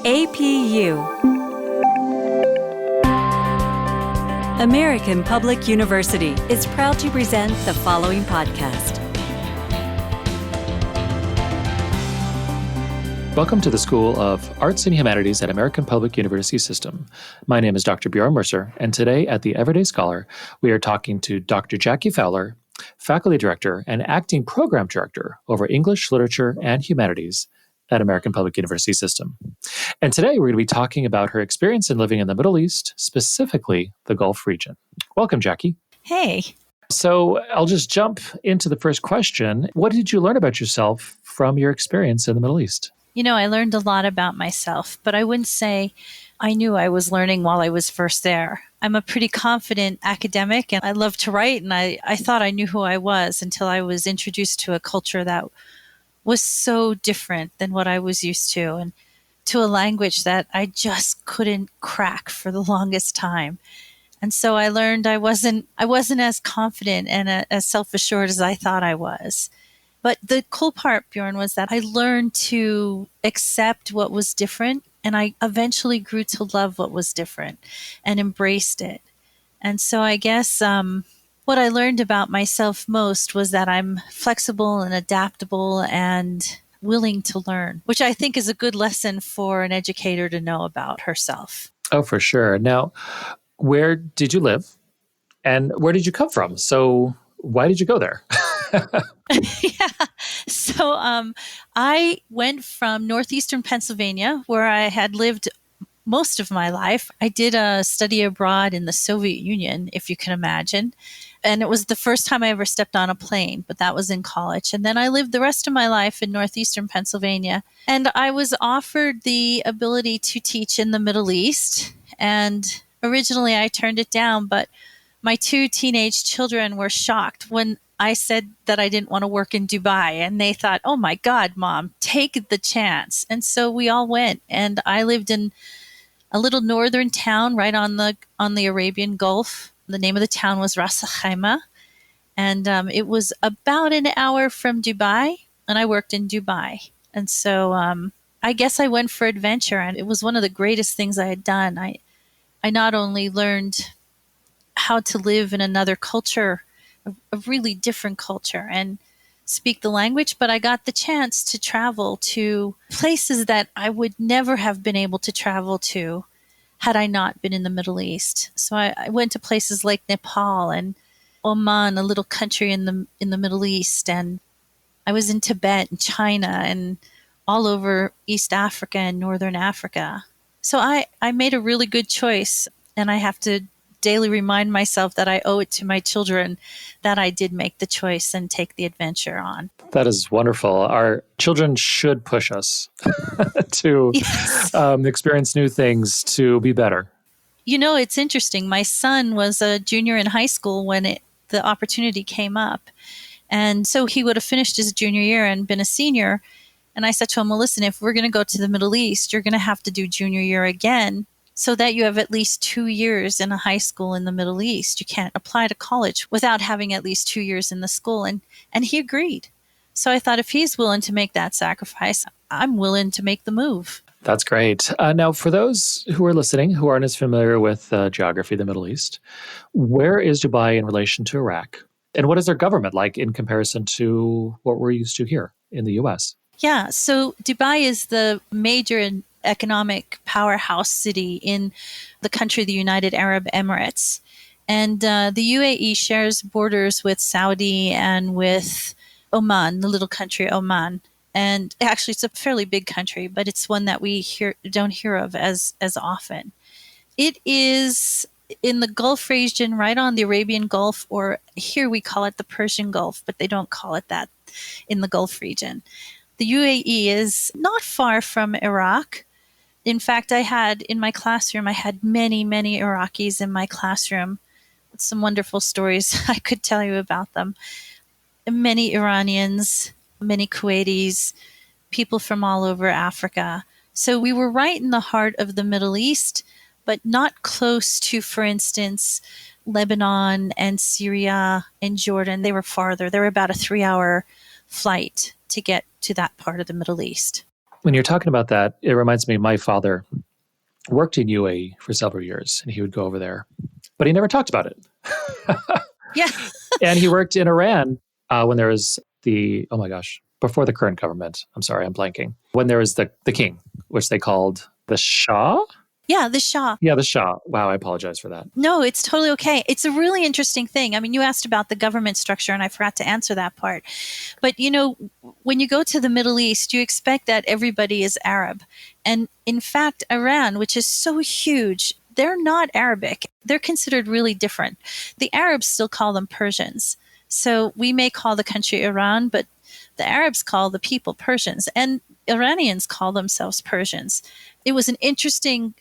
APU, American Public University, is proud to present the following podcast. Welcome to the School of Arts and Humanities at American Public University System. My name is Dr. Bjorn Mercer, and today at the Everyday Scholar, we are talking to Dr. Jaclyn Fowler, Faculty Director and Acting Program Director over English, Literature, and Humanities at American Public University System. And today we're going to be talking about her experience in living in the Middle East, specifically the Gulf region. Welcome, Jackie. Hey. So I'll just jump into the first question. What did you learn about yourself from your experience in the Middle East? You know, I learned a lot about myself, but I wouldn't say I knew I was learning while I was first there. I'm a pretty confident academic and I love to write, and I thought I knew who I was until I was introduced to a culture that was so different than what I was used to, and to a language that I just couldn't crack for the longest time. And so I learned I wasn't as confident and as self-assured as I thought I was. But the cool part, Bjorn, was that I learned to accept what was different, and I eventually grew to love what was different and embraced it. And so I guess what I learned about myself most was that I'm flexible and adaptable and willing to learn, which I think is a good lesson for an educator to know about herself. Oh, for sure. Now, where did you live and where did you come from? So why did you go there? Yeah. So I went from northeastern Pennsylvania, where I had lived most of my life. I did a study abroad in the Soviet Union, if you can imagine. And it was the first time I ever stepped on a plane, but that was in college. And then I lived the rest of my life in northeastern Pennsylvania. And I was offered the ability to teach in the Middle East. And originally I turned it down, but my two teenage children were shocked when I said that I didn't want to work in Dubai. And they thought, oh my God, Mom, take the chance. And so we all went. And I lived in a little northern town right on the Arabian Gulf. The name of the town was Ras Al Khaimah, and it was about an hour from Dubai, and I worked in Dubai. And so I guess I went for adventure, and it was one of the greatest things I had done. I not only learned how to live in another culture, a really different culture, and speak the language, but I got the chance to travel to places that I would never have been able to travel to had I not been in the Middle East. So I went to places like Nepal and Oman, a little country in the Middle East, and I was in Tibet and China and all over East Africa and Northern Africa. So I made a really good choice, and I have to daily remind myself that I owe it to my children that I did make the choice and take the adventure on. That is wonderful. Our children should push us to experience new things to be better. You know, it's interesting. My son was a junior in high school when the opportunity came up. And so he would have finished his junior year and been a senior. And I said to him, well, listen, if we're going to go to the Middle East, you're going to have to do junior year again, so that you have at least 2 years in a high school in the Middle East. You can't apply to college without having at least 2 years in the school. And he agreed. So I thought, if he's willing to make that sacrifice, I'm willing to make the move. That's great. Now, for those who are listening who aren't as familiar with geography of the Middle East, where is Dubai in relation to Iraq? And what is their government like in comparison to what we're used to here in the U.S.? Yeah, so Dubai is the major economic powerhouse city in the country, the United Arab Emirates. And the UAE shares borders with Saudi and with Oman, the little country Oman. And actually, it's a fairly big country, but it's one that we don't hear of as often. It is in the Gulf region, right on the Arabian Gulf, or here we call it the Persian Gulf, but they don't call it that in the Gulf region. The UAE is not far from Iraq. In fact, I had many, many Iraqis in my classroom. Some wonderful stories I could tell you about them. Many Iranians, many Kuwaitis, people from all over Africa. So we were right in the heart of the Middle East, but not close to, for instance, Lebanon and Syria and Jordan. They were farther. They were about a 3-hour flight to get to that part of the Middle East. When you're talking about that, it reminds me my father worked in UAE for several years, and he would go over there, but he never talked about it. Yeah. And he worked in Iran when there was oh my gosh, before the current government. I'm sorry, I'm blanking. When there was the king, which they called the Shah. Yeah, the Shah. Yeah, the Shah. Wow, I apologize for that. No, it's totally okay. It's a really interesting thing. I mean, you asked about the government structure, and I forgot to answer that part. But, when you go to the Middle East, you expect that everybody is Arab. And in fact, Iran, which is so huge, they're not Arabic. They're considered really different. The Arabs still call them Persians. So we may call the country Iran, but the Arabs call the people Persians, and Iranians call themselves Persians. It was an interesting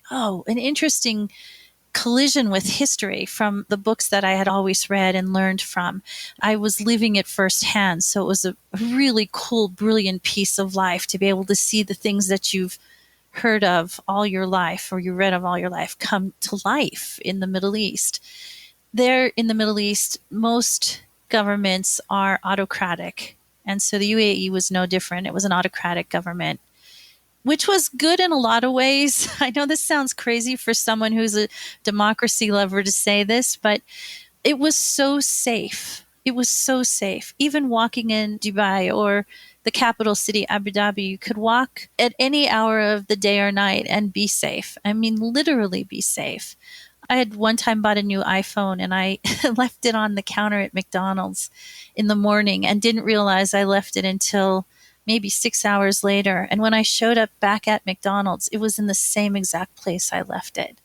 collision with history from the books that I had always read and learned from. I was living it firsthand, so it was a really cool, brilliant piece of life to be able to see the things that you've heard of all your life or you read of all your life come to life in the Middle East. There in the Middle East, most governments are autocratic. And so the UAE was no different. It was an autocratic government, which was good in a lot of ways. I know this sounds crazy for someone who's a democracy lover to say this, but it was so safe. It was so safe. Even walking in Dubai or the capital city, Abu Dhabi, you could walk at any hour of the day or night and be safe. I mean, literally be safe. I had one time bought a new iPhone and I left it on the counter at McDonald's in the morning and didn't realize I left it until maybe 6 hours later. And when I showed up back at McDonald's, it was in the same exact place I left it.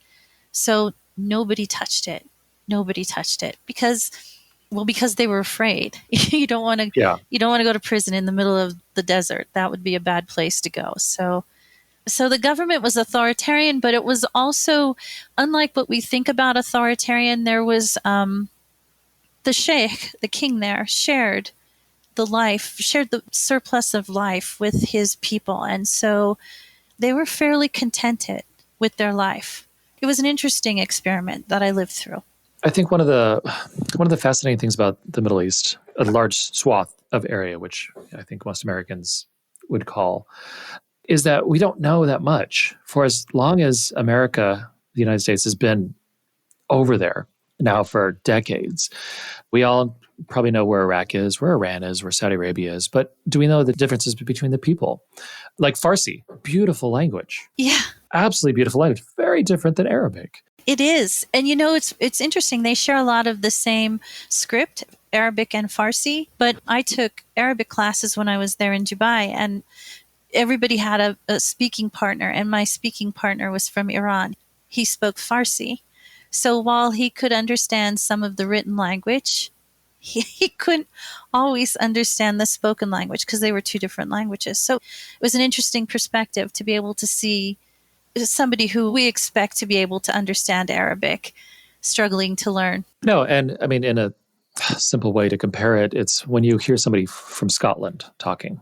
So nobody touched it. Nobody touched it because they were afraid. You don't want to go to prison in the middle of the desert. That would be a bad place to go. So the government was authoritarian, but it was also, unlike what we think about authoritarian, there was the sheikh, the king there, shared the surplus of life with his people. And so they were fairly contented with their life. It was an interesting experiment that I lived through. I think one of the fascinating things about the Middle East, a large swath of area, which I think most Americans would call, is that we don't know that much. For as long as America, the United States, has been over there now for decades, we all probably know where Iraq is, where Iran is, where Saudi Arabia is, but do we know the differences between the people? Like Farsi, beautiful language. Yeah. Absolutely beautiful language. Very different than Arabic. It is. And it's interesting. They share a lot of the same script, Arabic and Farsi, but I took Arabic classes when I was there in Dubai, and everybody had a speaking partner, and my speaking partner was from Iran. He spoke Farsi. So while he could understand some of the written language, he couldn't always understand the spoken language because they were two different languages. So it was an interesting perspective to be able to see somebody who we expect to be able to understand Arabic struggling to learn. No, and I mean, in a simple way to compare it, it's when you hear somebody from Scotland talking,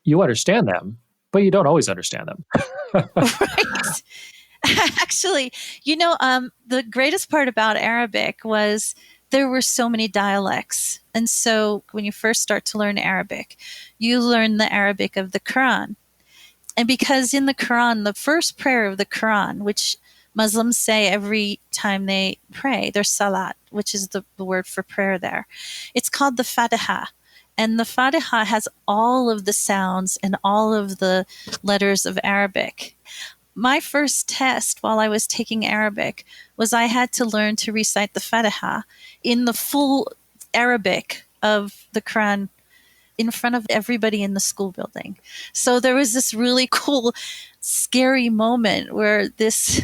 you understand them, but you don't always understand them. Right. Actually, the greatest part about Arabic was there were so many dialects. And so when you first start to learn Arabic, you learn the Arabic of the Quran. And because in the Quran, the first prayer of the Quran, which Muslims say every time they pray, their salat, which is the word for prayer there, it's called the Fatiha. And the Fatiha has all of the sounds and all of the letters of Arabic. My first test while I was taking Arabic was I had to learn to recite the Fatiha in the full Arabic of the Quran in front of everybody in the school building. So there was this really cool, scary moment where this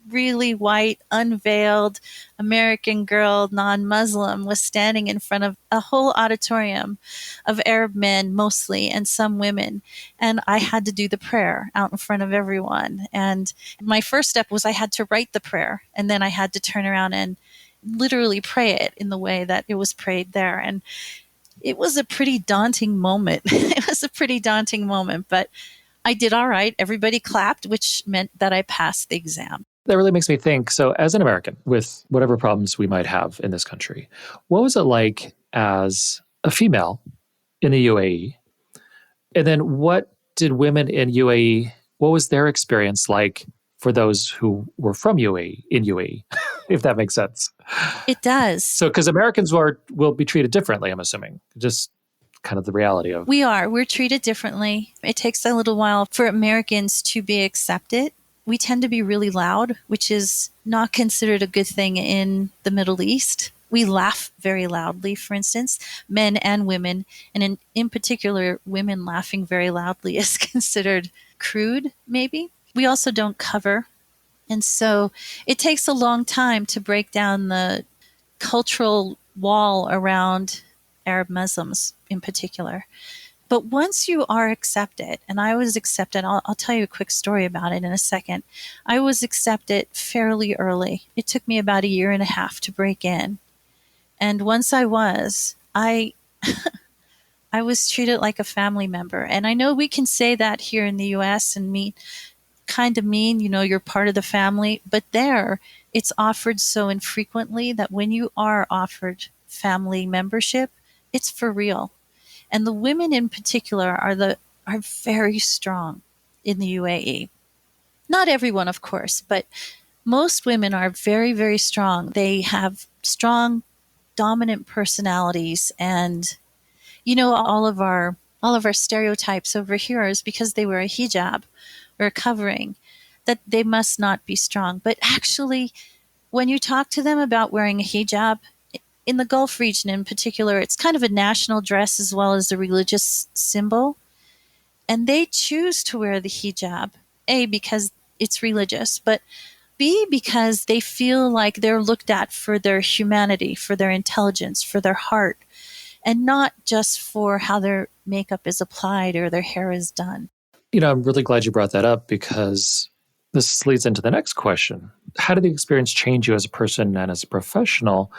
really white, unveiled American girl, non-Muslim, was standing in front of a whole auditorium of Arab men mostly and some women. And I had to do the prayer out in front of everyone. And my first step was I had to write the prayer, and then I had to turn around and literally pray it in the way that it was prayed there. And it was a pretty daunting moment. But I did all right. Everybody clapped, which meant that I passed the exam. That really makes me think. So as an American, with whatever problems we might have in this country, what was it like as a female in the UAE? And then what did women in UAE, what was their experience like for those who were from UAE in UAE, if that makes sense? It does. So, because Americans will be treated differently, I'm assuming, just kind of the reality of. We're treated differently. It takes a little while for Americans to be accepted. We tend to be really loud, which is not considered a good thing in the Middle East. We laugh very loudly, for instance, men and women. And in particular, women laughing very loudly is considered crude, maybe. We also don't cover. And so it takes a long time to break down the cultural wall around Arab Muslims in particular. But once you are accepted, and I was accepted, I'll tell you a quick story about it in a second. I was accepted fairly early. It took me about a year and a half to break in. And once I was, I was treated like a family member. And I know we can say that here in the US and mean, you're part of the family. But there, it's offered so infrequently that when you are offered family membership, it's for real. And the women in particular are very strong in the UAE. Not everyone, of course, but most women are very, very strong. They have strong, dominant personalities, and all of our stereotypes over here is because they wear a hijab or a covering that they must not be strong. But actually, when you talk to them about wearing a hijab, in the Gulf region in particular, it's kind of a national dress as well as a religious symbol. And they choose to wear the hijab, A, because it's religious, but B, because they feel like they're looked at for their humanity, for their intelligence, for their heart, and not just for how their makeup is applied or their hair is done. I'm really glad you brought that up because this leads into the next question. How did the experience change you as a person and as a professional?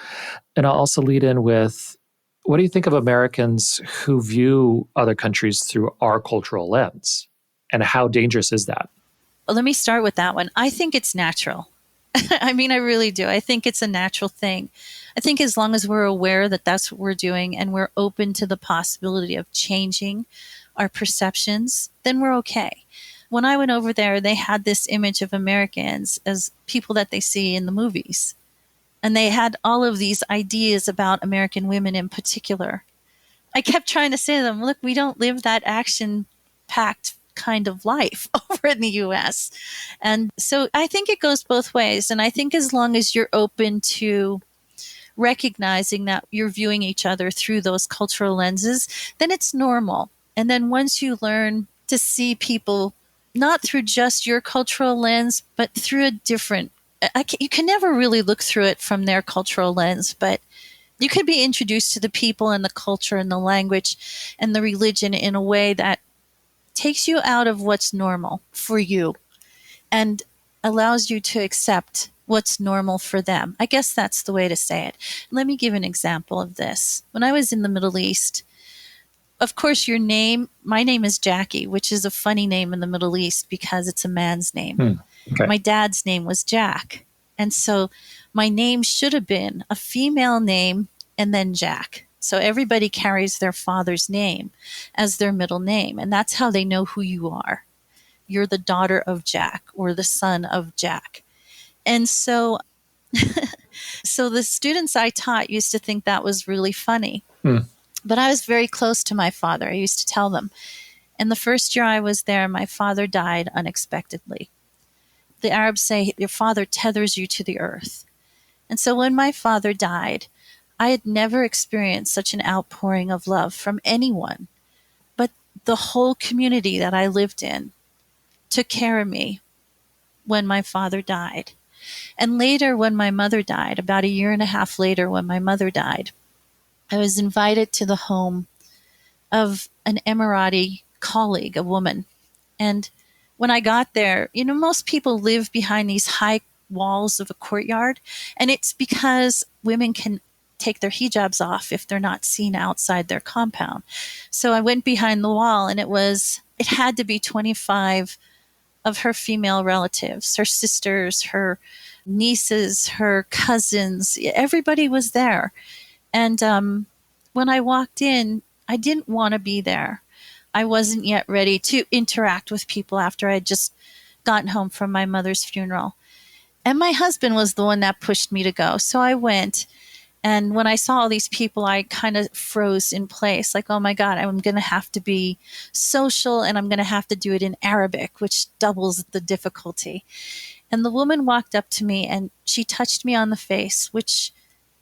And I'll also lead in with, what do you think of Americans who view other countries through our cultural lens? And how dangerous is that? Well, let me start with that one. I think it's natural. I mean, I really do. I think it's a natural thing. I think as long as we're aware that that's what we're doing and we're open to the possibility of changing our perceptions, then we're okay. When I went over there, they had this image of Americans as people that they see in the movies. And they had all of these ideas about American women in particular. I kept trying to say to them, look, we don't live that action-packed kind of life over in the US. And so I think it goes both ways. And I think as long as you're open to recognizing that you're viewing each other through those cultural lenses, then it's normal. And then once you learn to see people not through just your cultural lens, but through a different, you can never really look through it from their cultural lens, but you could be introduced to the people and the culture and the language and the religion in a way that takes you out of what's normal for you and allows you to accept what's normal for them. I guess that's the way to say it. Let me give an example of this. When I was in the Middle East, of course, my name is Jackie, which is a funny name in the Middle East because it's a man's name. Okay. My dad's name was Jack. And so my name should have been a female name and then Jack. So everybody carries their father's name as their middle name. And that's how they know who you are. You're the daughter of Jack or the son of Jack. And so the students I taught used to think that was really funny. But I was very close to my father. I used to tell them. And the first year I was there, my father died unexpectedly. The Arabs say your father tethers you to the earth. And so when my father died, I had never experienced such an outpouring of love from anyone. But the whole community that I lived in took care of me when my father died. And later when my mother died, about a year and a half later when my mother died, I was invited to the home of an Emirati colleague, a woman. And when I got there, most people live behind these high walls of a courtyard. And it's because women can take their hijabs off if they're not seen outside their compound. So I went behind the wall and it had to be 25 of her female relatives, her sisters, her nieces, her cousins. Everybody was there. And when I walked in, I didn't want to be there. I wasn't yet ready to interact with people after I'd just gotten home from my mother's funeral. And my husband was the one that pushed me to go. So I went. And when I saw all these people, I kind of froze in place, like, oh my God, I'm going to have to be social and I'm going to have to do it in Arabic, which doubles the difficulty. And the woman walked up to me and she touched me on the face, which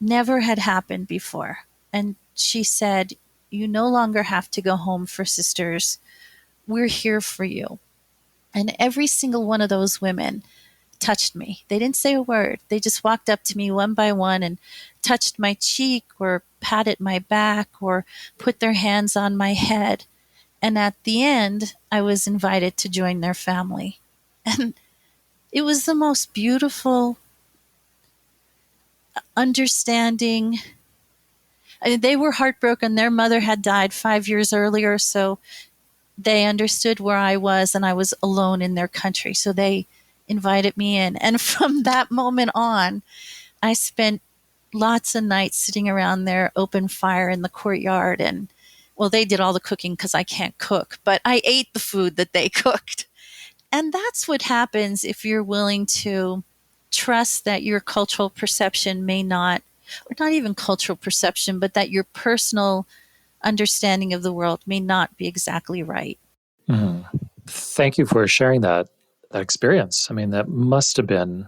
never had happened before. And she said, "You no longer have to go home for sisters. We're here for you." And every single one of those women touched me. They didn't say a word. They just walked up to me one by one and touched my cheek or patted my back or put their hands on my head. And at the end, I was invited to join their family. And it was the most beautiful, understanding. I mean, they were heartbroken. Their mother had died 5 years earlier, so they understood where I was, and I was alone in their country. So they invited me in. And from that moment on, I spent lots of nights sitting around their open fire in the courtyard. And well, they did all the cooking because I can't cook, but I ate the food that they cooked. And that's what happens if you're willing to trust that your cultural perception may not, or not even cultural perception, but that your personal understanding of the world may not be exactly right. Mhm. Thank you for sharing that experience. I mean, that must have been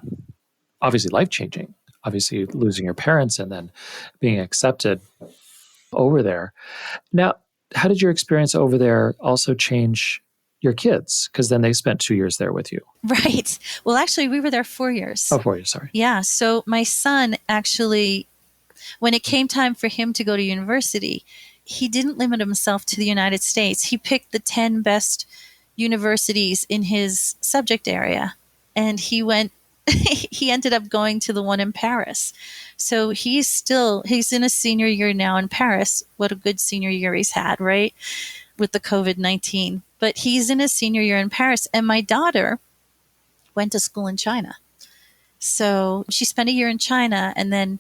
obviously life-changing. Obviously, losing your parents and then being accepted over there. Now, how did your experience over there also change your kids? Because then they spent 2 years there with you. Right. Well, actually, we were there 4 years. Oh, 4 years, sorry. Yeah. So my son actually, when it came time for him to go to university, he didn't limit himself to the United States. He picked the 10 best universities in his subject area. And he went, he ended up going to the one in Paris. So he's in a senior year now in Paris. What a good senior year he's had, right? With the COVID-19. But he's in his senior year in Paris. And my daughter went to school in China. So she spent a year in China and then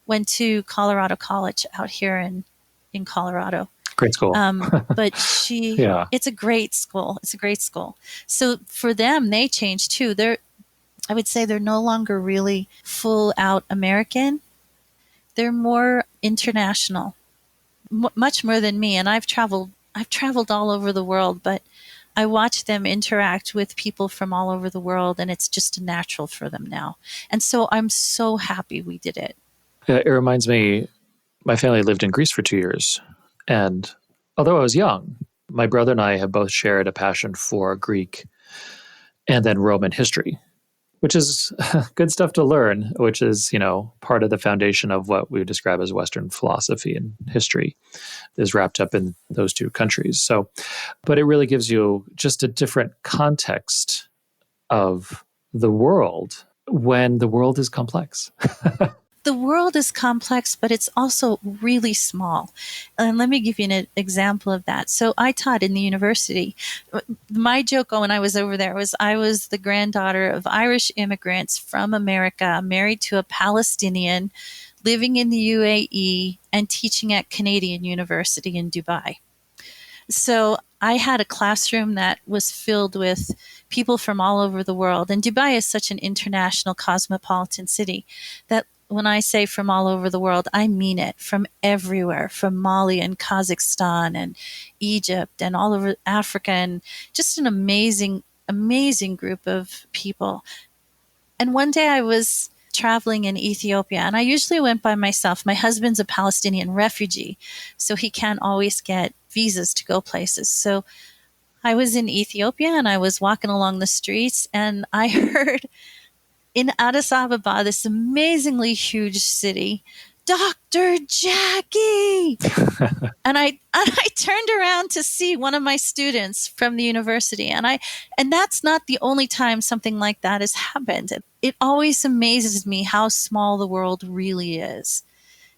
went to Colorado College out here in Colorado. Great school. But Yeah. It's a great school. It's a great school. So for them, they changed too. I would say they're no longer really full out American. They're more international, much more than me. And I've traveled all over the world, but I watch them interact with people from all over the world, and it's just natural for them now. And so I'm so happy we did it. It reminds me, my family lived in Greece for 2 years. And although I was young, my brother and I have both shared a passion for Greek and then Roman history, which is good stuff to learn, which is, part of the foundation of what we describe as Western philosophy and history is wrapped up in those two countries. So, but it really gives you just a different context of the world when the world is complex. The world is complex, but it's also really small. And let me give you an example of that. So I taught in the university. My joke when I was over there was I was the granddaughter of Irish immigrants from America, married to a Palestinian, living in the UAE, and teaching at Canadian University in Dubai. So I had a classroom that was filled with people from all over the world. And Dubai is such an international cosmopolitan city that when I say from all over the world, I mean it, from everywhere, from Mali and Kazakhstan and Egypt and all over Africa, and just an amazing, amazing group of people. And one day I was traveling in Ethiopia, and I usually went by myself. My husband's a Palestinian refugee, so he can't always get visas to go places. So I was in Ethiopia, and I was walking along the streets, and I heard in Addis Ababa, this amazingly huge city, Dr. Jackie. and I turned around to see one of my students from the university. And that's not the only time something like that has happened. It always amazes me how small the world really is.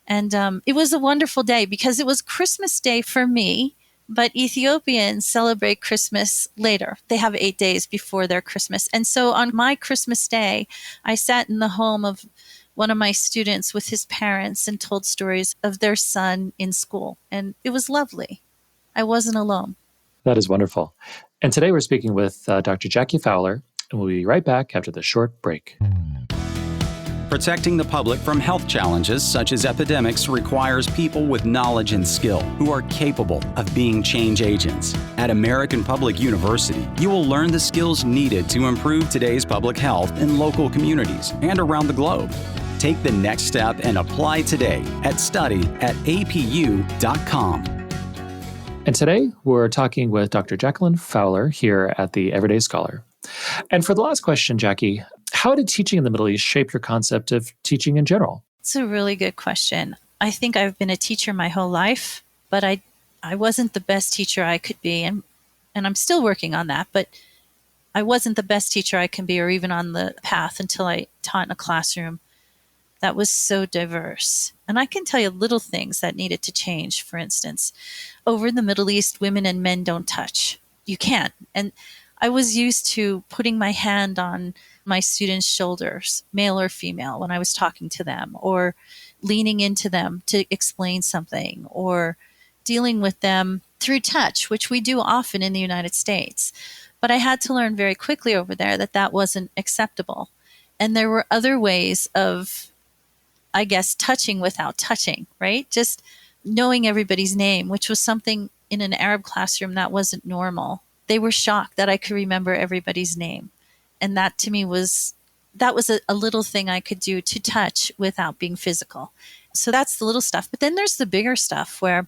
And it was a wonderful day because it was Christmas Day for me. But Ethiopians celebrate Christmas later. They have 8 days before their Christmas. And so on my Christmas Day, I sat in the home of one of my students with his parents and told stories of their son in school. And it was lovely. I wasn't alone. That is wonderful. And today we're speaking with Dr. Jaclyn Fowler, and we'll be right back after the short break. Protecting the public from health challenges such as epidemics requires people with knowledge and skill who are capable of being change agents. At American Public University, you will learn the skills needed to improve today's public health in local communities and around the globe. Take the next step and apply today at study@apu.com. And today we're talking with Dr. Jaclyn Fowler here at the Everyday Scholar. And for the last question, Jackie, how did teaching in the Middle East shape your concept of teaching in general? It's a really good question. I think I've been a teacher my whole life, but I wasn't the best teacher I could be. And I'm still working on that, but I wasn't the best teacher I can be or even on the path until I taught in a classroom that was so diverse. And I can tell you little things that needed to change. For instance, over in the Middle East, women and men don't touch. You can't. And I was used to putting my hand on my students' shoulders, male or female, when I was talking to them, or leaning into them to explain something, or dealing with them through touch, which we do often in the United States. But I had to learn very quickly over there that that wasn't acceptable. And there were other ways of, I guess, touching without touching, right? Just knowing everybody's name, which was something in an Arab classroom that wasn't normal. They were shocked that I could remember everybody's name. And that to me was a little thing I could do to touch without being physical. So that's the little stuff. But then there's the bigger stuff where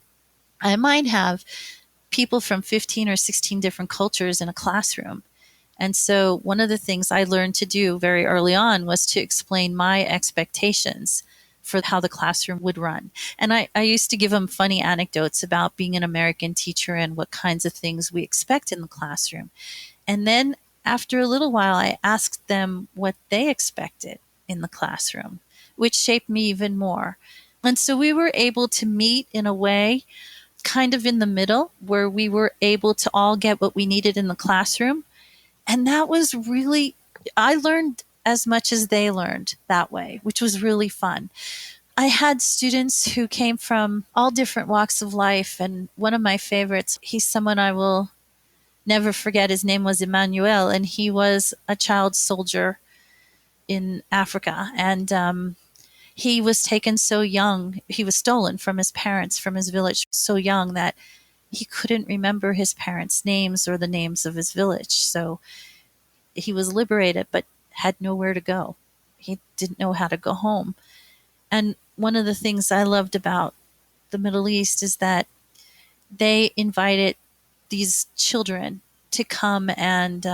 I might have people from 15 or 16 different cultures in a classroom. And so one of the things I learned to do very early on was to explain my expectations for how the classroom would run. And I used to give them funny anecdotes about being an American teacher and what kinds of things we expect in the classroom. And then after a little while, I asked them what they expected in the classroom, which shaped me even more. And so we were able to meet in a way kind of in the middle where we were able to all get what we needed in the classroom. And that was really, I learned as much as they learned that way, which was really fun. I had students who came from all different walks of life. And one of my favorites, he's someone I will never forget. His name was Emmanuel, and he was a child soldier in Africa. And he was taken so young. He was stolen from his parents, from his village, so young that he couldn't remember his parents' names or the names of his village. So he was liberated, but had nowhere to go. He didn't know how to go home. And one of the things I loved about the Middle East is that they invited these children to come and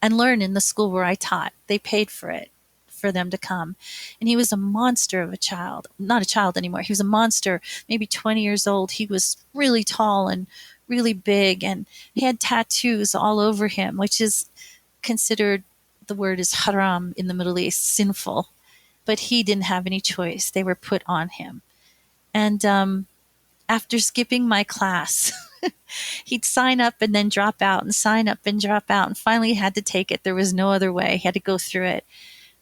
learn in the school where I taught. They paid for it, for them to come. And he was a monster of a child. Not a child anymore. He was a monster, maybe 20 years old. He was really tall and really big, and he had tattoos all over him, which is considered, the word is haram in the Middle East, sinful. But he didn't have any choice. They were put on him. And after skipping my class, he'd sign up and then drop out and sign up and drop out. And finally he had to take it. There was no other way. He had to go through it.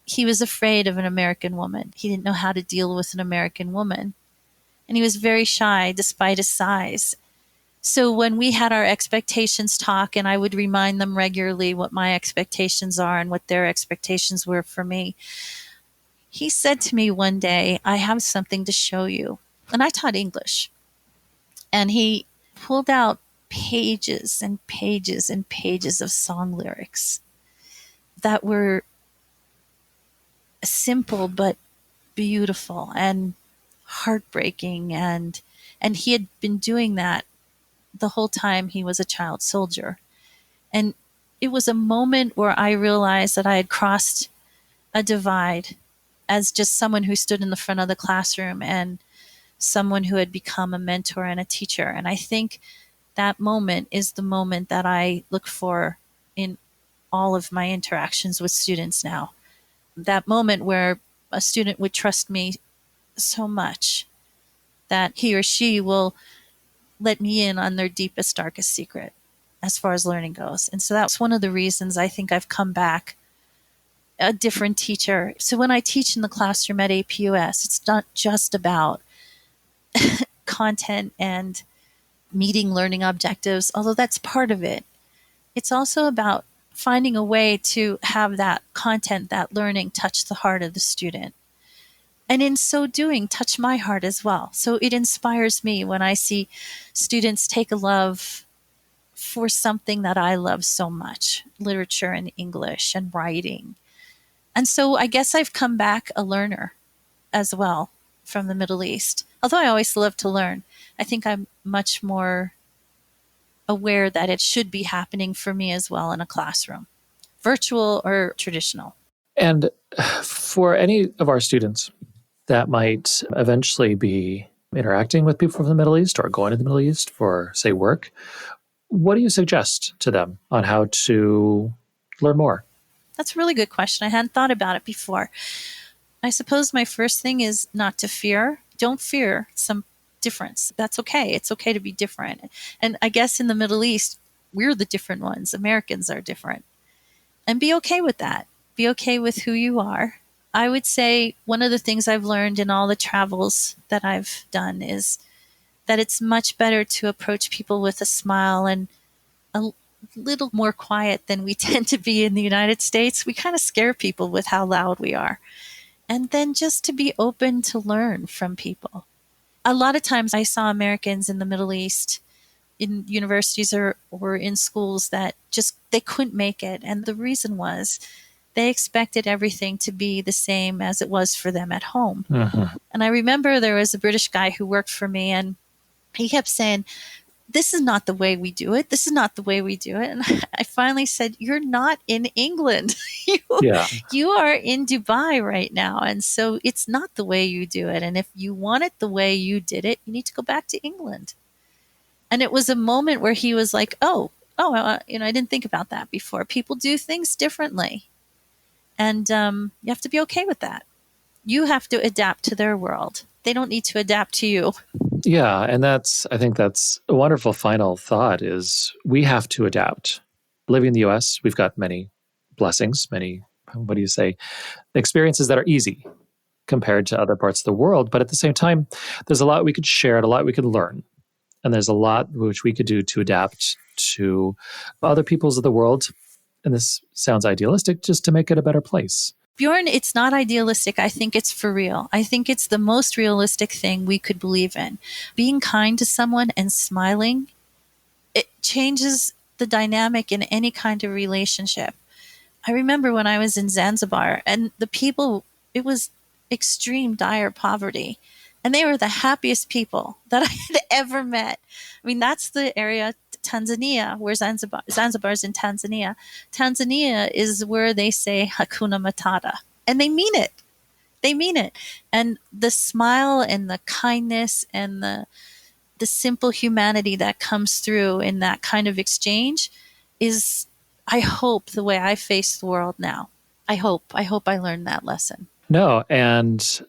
He was afraid of an American woman. He didn't know how to deal with an American woman. And he was very shy despite his size. So when we had our expectations talk, and I would remind them regularly what my expectations are and what their expectations were for me, he said to me one day, "I have something to show you." And I taught English. And he pulled out pages and pages and pages of song lyrics that were simple but beautiful and heartbreaking. And he had been doing that the whole time he was a child soldier. And it was a moment where I realized that I had crossed a divide as just someone who stood in the front of the classroom and someone who had become a mentor and a teacher. And I think that moment is the moment that I look for in all of my interactions with students now. That moment where a student would trust me so much that he or she will let me in on their deepest, darkest secret as far as learning goes. And so that's one of the reasons I think I've come back a different teacher. So when I teach in the classroom at APUS, it's not just about content and meeting learning objectives, although that's part of it. It's also about finding a way to have that content, that learning touch the heart of the student. And in so doing, touch my heart as well. So it inspires me when I see students take a love for something that I love so much, literature and English and writing. And so I guess I've come back a learner as well from the Middle East. Although I always love to learn, I think I'm much more aware that it should be happening for me as well in a classroom, virtual or traditional. And for any of our students that might eventually be interacting with people from the Middle East or going to the Middle East for, say, work, what do you suggest to them on how to learn more? That's a really good question. I hadn't thought about it before. I suppose my first thing is not to fear. Don't fear some difference. That's okay. It's okay to be different. And I guess in the Middle East, we're the different ones. Americans are different. And be okay with that. Be okay with who you are. I would say one of the things I've learned in all the travels that I've done is that it's much better to approach people with a smile and a little more quiet than we tend to be in the United States. We kind of scare people with how loud we are. And then just to be open to learn from people. A lot of times I saw Americans in the Middle East in universities or in schools that just, they couldn't make it. And the reason was they expected everything to be the same as it was for them at home. Mm-hmm. And I remember there was a British guy who worked for me, and he kept saying, this is not the way we do it. This is not the way we do it. And I finally said, you're not in England. You are in Dubai right now. And so it's not the way you do it. And if you want it the way you did it, you need to go back to England. And it was a moment where he was like, I didn't think about that before. People do things differently. And you have to be okay with that. You have to adapt to their world. They don't need to adapt to you. Yeah, and I think that's a wonderful final thought is we have to adapt. Living in the US, we've got many blessings, many, experiences that are easy compared to other parts of the world. But at the same time, there's a lot we could share and a lot we could learn. And there's a lot which we could do to adapt to other peoples of the world. And this sounds idealistic, just to make it a better place. Bjorn, it's not idealistic. I think it's for real. I think it's the most realistic thing we could believe in. Being kind to someone and smiling, it changes the dynamic in any kind of relationship. I remember when I was in Zanzibar and the people, it was extreme dire poverty. And they were the happiest people that I had ever met. I mean, that's the area, Tanzania, where Zanzibar's in Tanzania. Tanzania is where they say Hakuna Matata. And they mean it. They mean it. And the smile and the kindness and the simple humanity that comes through in that kind of exchange is, I hope, the way I face the world now. I hope I learned that lesson. No, and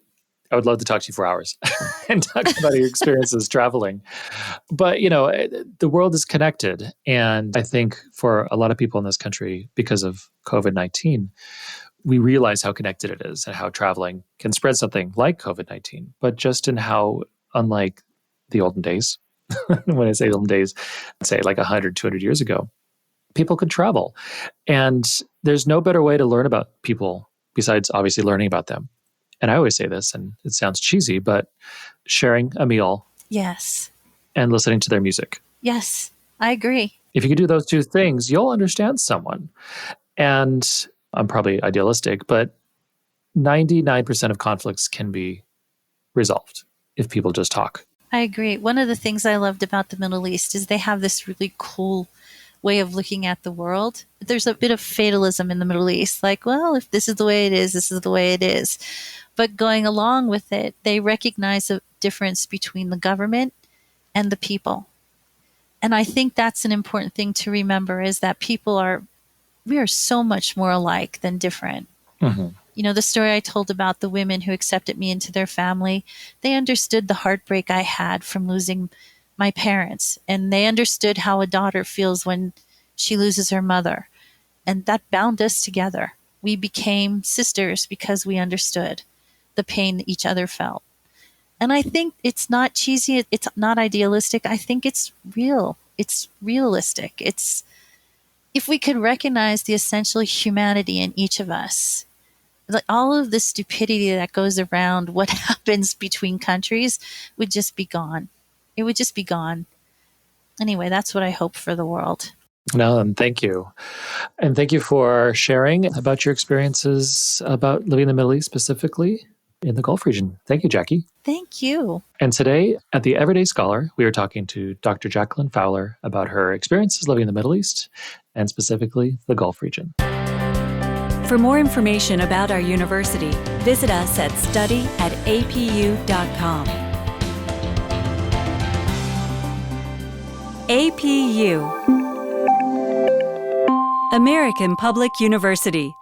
I would love to talk to you for hours and talk about your experiences traveling. But, the world is connected. And I think for a lot of people in this country, because of COVID-19, we realize how connected it is and how traveling can spread something like COVID-19, but just in how, unlike the olden days, when I say olden days, I'd say like 100, 200 years ago, people could travel. And there's no better way to learn about people besides obviously learning about them. And I always say this, and it sounds cheesy, but sharing a meal. Yes. And listening to their music. Yes, I agree. If you can do those two things, you'll understand someone. And I'm probably idealistic, but 99% of conflicts can be resolved if people just talk. I agree. One of the things I loved about the Middle East is they have this really cool way of looking at the world. There's a bit of fatalism in the Middle East, like, well, if this is the way it is, this is the way it is. But going along with it, they recognize a difference between the government and the people. And I think that's an important thing to remember is that we are so much more alike than different. Mm-hmm. The story I told about the women who accepted me into their family, they understood the heartbreak I had from losing my parents. And they understood how a daughter feels when she loses her mother. And that bound us together. We became sisters because we understood the pain that each other felt. And I think it's not cheesy. It's not idealistic. I think it's real. It's realistic. It's if we could recognize the essential humanity in each of us, like all of the stupidity that goes around what happens between countries would just be gone. It would just be gone. Anyway, that's what I hope for the world. No, and thank you. And thank you for sharing about your experiences about living in the Middle East, specifically in the Gulf region. Thank you, Jackie. Thank you. And today at the Everyday Scholar, we are talking to Dr. Jaclyn Fowler about her experiences living in the Middle East and specifically the Gulf region. For more information about our university, visit us at study@apu.com. APU, American Public University.